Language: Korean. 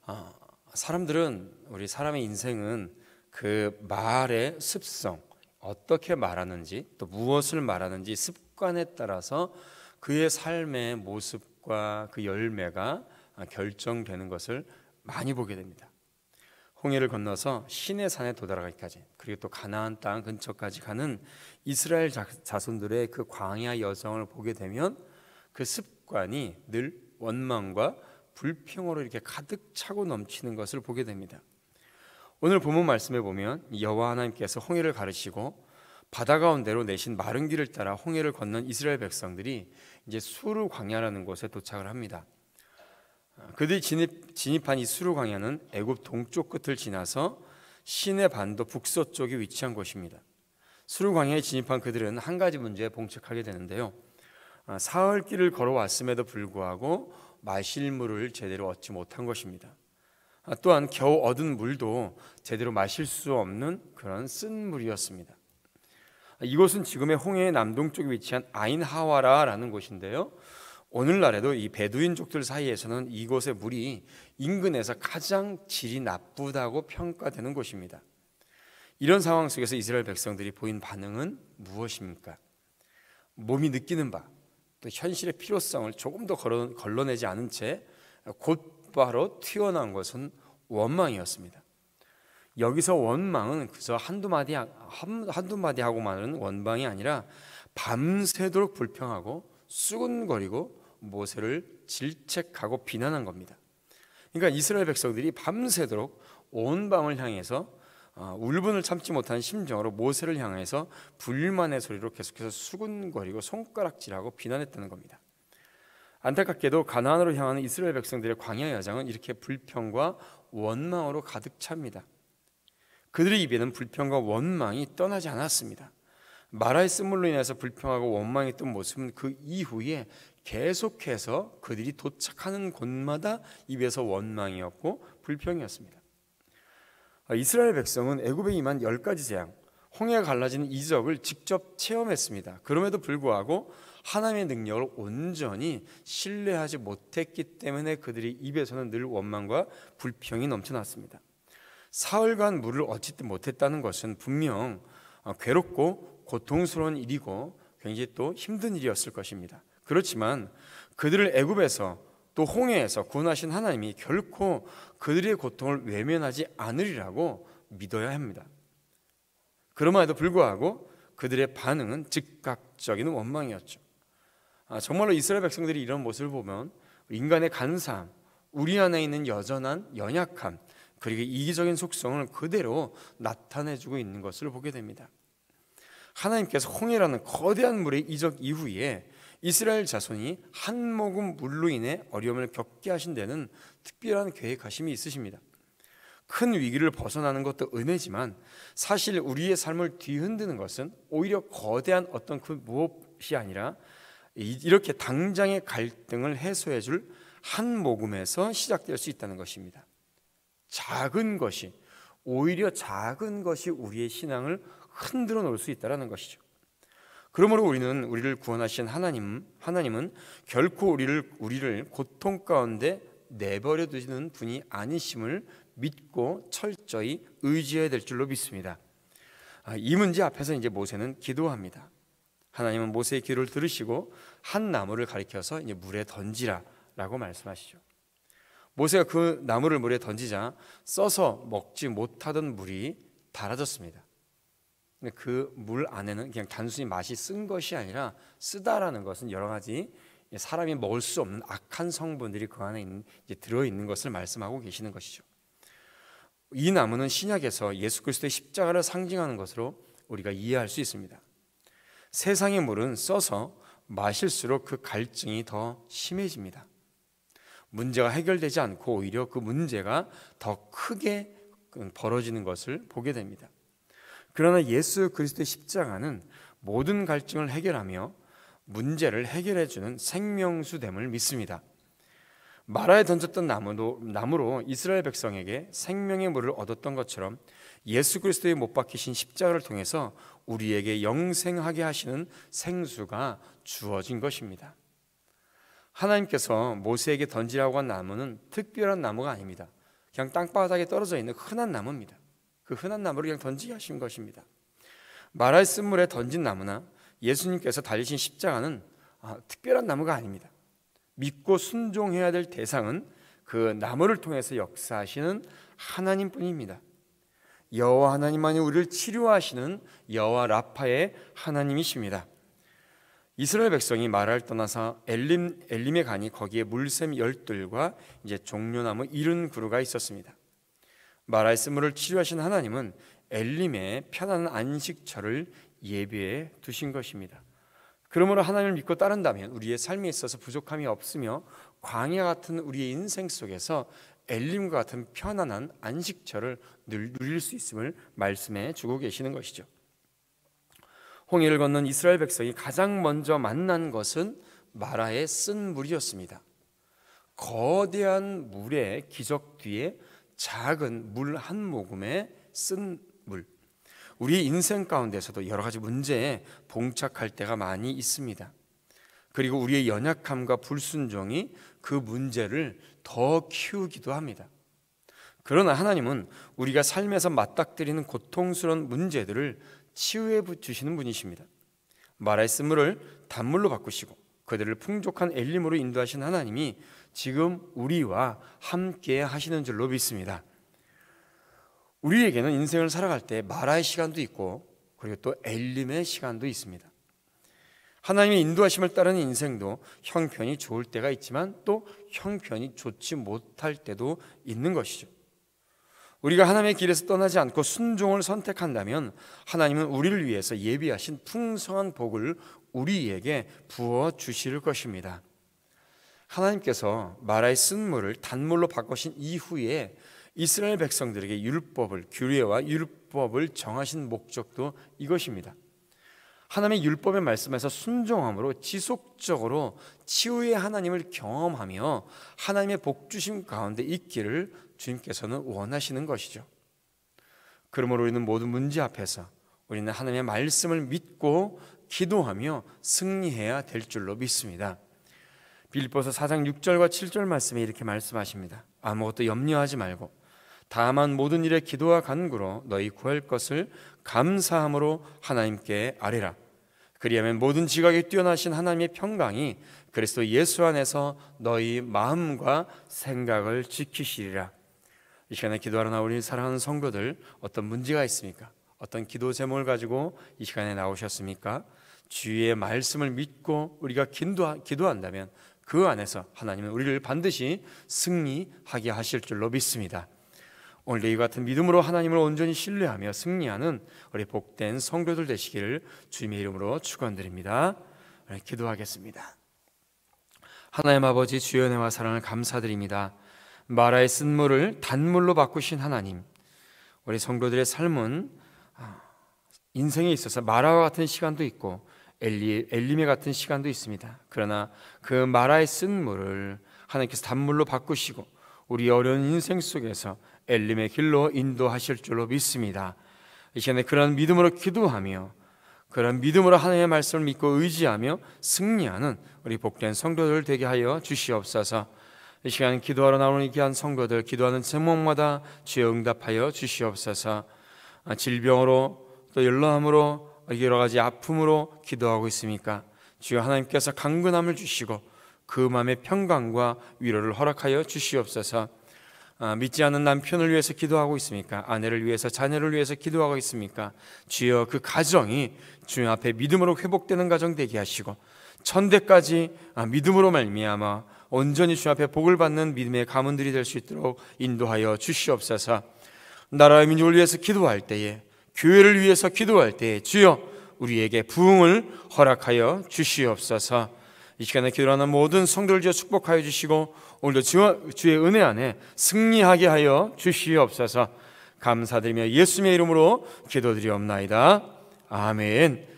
어, 우리 사람의 인생은 그 말의 습성, 어떻게 말하는지 또 무엇을 말하는지 습관에 따라서 그의 삶의 모습과 그 열매가 결정되는 것을 많이 보게 됩니다. 홍해를 건너서 시내 산에 도달하기까지, 그리고 또 가나안 땅 근처까지 가는 이스라엘 자손들의 그 광야 여정을 보게 되면 그 습관이 늘 원망과 불평으로 이렇게 가득 차고 넘치는 것을 보게 됩니다. 오늘 본문 말씀에 보면 여호와 하나님께서 홍해를 가르시고 바다 가운데로 내신 마른 길을 따라 홍해를 건넌 이스라엘 백성들이 이제 수르 광야라는 곳에 도착을 합니다. 그들이 진입한 이 수르 광야는 애굽 동쪽 끝을 지나서 시내 반도 북서쪽에 위치한 곳입니다. 수르 광야에 진입한 그들은 한 가지 문제에 봉착하게 되는데요. 사흘 길을 걸어왔음에도 불구하고 마실 물을 제대로 얻지 못한 것입니다. 또한 겨우 얻은 물도 제대로 마실 수 없는 그런 쓴 물이었습니다. 이곳은 지금의 홍해의 남동쪽에 위치한 아인하와라라는 곳인데요. 오늘날에도 이 베두인족들 사이에서는 이곳의 물이 인근에서 가장 질이 나쁘다고 평가되는 곳입니다. 이런 상황 속에서 이스라엘 백성들이 보인 반응은 무엇입니까? 몸이 느끼는 바, 또 현실의 필요성을 조금 더 걸러내지 않은 채 곧바로 튀어나온 것은 원망이었습니다. 여기서 원망은 그저 한두 마디 하고 마는 원망이 아니라 밤새도록 불평하고 수군거리고 모세를 질책하고 비난한 겁니다. 그러니까 이스라엘 백성들이 밤새도록 온 밤을 향해서 울분을 참지 못한 심정으로 모세를 향해서 불만의 소리로 계속해서 수군거리고 손가락질하고 비난했다는 겁니다. 안타깝게도 가나안으로 향하는 이스라엘 백성들의 광야 여정은 이렇게 불평과 원망으로 가득 찹니다. 그들의 입에는 불평과 원망이 떠나지 않았습니다. 마라의 쓴물로 인해서 불평하고 원망했던 모습은 그 이후에 계속해서 그들이 도착하는 곳마다 입에서 원망이었고 불평이었습니다. 이스라엘 백성은 애굽에 임한 10가지 재앙, 홍해가 갈라지는 이적을 직접 체험했습니다. 그럼에도 불구하고 하나님의 능력을 온전히 신뢰하지 못했기 때문에 그들이 입에서는 늘 원망과 불평이 넘쳐났습니다. 사흘간 물을 얻지 못했다는 것은 분명 괴롭고 고통스러운 일이고 굉장히 또 힘든 일이었을 것입니다. 그렇지만 그들을 애굽에서 또 홍해에서 구원하신 하나님이 결코 그들의 고통을 외면하지 않으리라고 믿어야 합니다. 그럼에도 불구하고 그들의 반응은 즉각적인 원망이었죠. 정말로 이스라엘 백성들이 이런 모습을 보면 인간의 간사함, 우리 안에 있는 여전한 연약함, 그리고 이기적인 속성을 그대로 나타내주고 있는 것을 보게 됩니다. 하나님께서 홍해라는 거대한 물의 이적 이후에 이스라엘 자손이 한 모금 물로 인해 어려움을 겪게 하신 데는 특별한 계획하심이 있으십니다. 큰 위기를 벗어나는 것도 은혜지만 사실 우리의 삶을 뒤흔드는 것은 오히려 거대한 어떤 그 무엇이 아니라 이렇게 당장의 갈등을 해소해 줄 한 모금에서 시작될 수 있다는 것입니다. 오히려 작은 것이 우리의 신앙을 흔들어 놓을 수 있다는 것이죠. 그러므로 우리를 구원하신 하나님은 결코 우리를 고통 가운데 내버려 두시는 분이 아니심을 믿고 철저히 의지해야 될 줄로 믿습니다. 이 문제 앞에서 이제 모세는 기도합니다. 하나님은 모세의 기도를 들으시고 한 나무를 가리켜서 이제 물에 던지라라고 말씀하시죠. 모세가 그 나무를 물에 던지자 써서 먹지 못하던 물이 달아졌습니다. 그 물 안에는 그냥 단순히 맛이 쓴 것이 아니라 쓰다라는 것은 여러 가지 사람이 먹을 수 없는 악한 성분들이 그 안에 들어있는 것을 말씀하고 계시는 것이죠. 이 나무는 신약에서 예수 그리스도의 십자가를 상징하는 것으로 우리가 이해할 수 있습니다. 세상의 물은 써서 마실수록 그 갈증이 더 심해집니다. 문제가 해결되지 않고 오히려 그 문제가 더 크게 벌어지는 것을 보게 됩니다. 그러나 예수 그리스도의 십자가는 모든 갈증을 해결하며 문제를 해결해주는 생명수됨을 믿습니다. 마라에 던졌던 나무로 이스라엘 백성에게 생명의 물을 얻었던 것처럼 예수 그리스도의 못 박히신 십자가를 통해서 우리에게 영생하게 하시는 생수가 주어진 것입니다. 하나님께서 모세에게 던지라고 한 나무는 특별한 나무가 아닙니다. 그냥 땅바닥에 떨어져 있는 흔한 나무입니다. 그 흔한 나무를 그냥 던지게 하신 것입니다. 마라의 쓴물에 던진 나무나 예수님께서 달리신 십자가는 특별한 나무가 아닙니다. 믿고 순종해야 될 대상은 그 나무를 통해서 역사하시는 하나님뿐입니다. 여호와 하나님만이 우리를 치료하시는 여호와 라파의 하나님이십니다. 이스라엘 백성이 마라를 떠나서 엘림에 가니 거기에 물샘 10들과 이제 종려나무 70그루가 있었습니다. 마라의 쓴물을 치료하신 하나님은 엘림의 편안한 안식처를 예비해 두신 것입니다. 그러므로 하나님을 믿고 따른다면 우리의 삶에 있어서 부족함이 없으며 광야 같은 우리의 인생 속에서 엘림과 같은 편안한 안식처를 누릴 수 있음을 말씀해 주고 계시는 것이죠. 홍해를 건넌 이스라엘 백성이 가장 먼저 만난 것은 마라의 쓴 물이었습니다. 거대한 물의 기적 뒤에 작은 물 한 모금의 쓴 물. 우리 인생 가운데서도 여러 가지 문제에 봉착할 때가 많이 있습니다. 그리고 우리의 연약함과 불순종이 그 문제를 더 키우기도 합니다. 그러나 하나님은 우리가 삶에서 맞닥뜨리는 고통스러운 문제들을 치유해 주시는 분이십니다. 마라의 쓴물을 단물로 바꾸시고 그들을 풍족한 엘림으로 인도하신 하나님이 지금 우리와 함께 하시는 줄로 믿습니다. 우리에게는 인생을 살아갈 때 마라의 시간도 있고 그리고 또 엘림의 시간도 있습니다. 하나님의 인도하심을 따르는 인생도 형편이 좋을 때가 있지만 또 형편이 좋지 못할 때도 있는 것이죠. 우리가 하나님의 길에서 떠나지 않고 순종을 선택한다면 하나님은 우리를 위해서 예비하신 풍성한 복을 우리에게 부어 주실 것입니다. 하나님께서 마라의 쓴물을 단물로 바꾸신 이후에 이스라엘 백성들에게 율법을, 규례와 율법을 정하신 목적도 이것입니다. 하나님의 율법의 말씀에서 순종함으로 지속적으로 치유의 하나님을 경험하며 하나님의 복 주심 가운데 있기를 주님께서는 원하시는 것이죠. 그러므로 우리는 모든 문제 앞에서 우리는 하나님의 말씀을 믿고 기도하며 승리해야 될 줄로 믿습니다. 빌립보서 4장 6절과 7절 말씀에 이렇게 말씀하십니다. 아무것도 염려하지 말고 다만 모든 일에 기도와 간구로 너희 구할 것을 감사함으로 하나님께 아뢰라. 그리하면 모든 지각에 뛰어나신 하나님의 평강이 그리스도 예수 안에서 너희 마음과 생각을 지키시리라. 이 시간에 기도하러 나오는 사랑하는 성도들, 어떤 문제가 있습니까? 어떤 기도 제목을 가지고 이 시간에 나오셨습니까? 주의 말씀을 믿고 우리가 기도한다면 그 안에서 하나님은 우리를 반드시 승리하게 하실 줄로 믿습니다. 오늘도 이 같은 믿음으로 하나님을 온전히 신뢰하며 승리하는 우리 복된 성도들 되시기를 주님의 이름으로 축원드립니다. 기도하겠습니다. 하나님 아버지, 주의 은혜와 사랑을 감사드립니다. 마라의 쓴물을 단물로 바꾸신 하나님, 우리 성도들의 삶은 인생에 있어서 마라와 같은 시간도 있고 엘림에 같은 시간도 있습니다. 그러나 그 마라의 쓴물을 하나님께서 단물로 바꾸시고 우리 어려운 인생 속에서 엘림의 길로 인도하실 줄로 믿습니다. 이 시간에 그런 믿음으로 기도하며 그런 믿음으로 하나님의 말씀을 믿고 의지하며 승리하는 우리 복된 성도들 되게 하여 주시옵소서. 이 시간 기도하러 나오는 귀한 성도들, 기도하는 제목마다 주여 응답하여 주시옵소서. 질병으로 또 연로함으로 여러 가지 아픔으로 기도하고 있습니까? 주여 하나님께서 강건함을 주시고 그 마음의 평강과 위로를 허락하여 주시옵소서. 믿지 않는 남편을 위해서 기도하고 있습니까? 아내를 위해서, 자녀를 위해서 기도하고 있습니까? 주여 그 가정이 주님 앞에 믿음으로 회복되는 가정 되게 하시고 천대까지 믿음으로 말미암아 온전히 주님 앞에 복을 받는 믿음의 가문들이 될 수 있도록 인도하여 주시옵소서. 나라의 민족을 위해서 기도할 때에, 교회를 위해서 기도할 때에 주여 우리에게 부흥을 허락하여 주시옵소서. 이 시간에 기도하는 모든 성도를 주여 축복하여 주시고 오늘도 주의 은혜 안에 승리하게 하여 주시옵소서. 감사드리며 예수님의 이름으로 기도드리옵나이다. 아멘.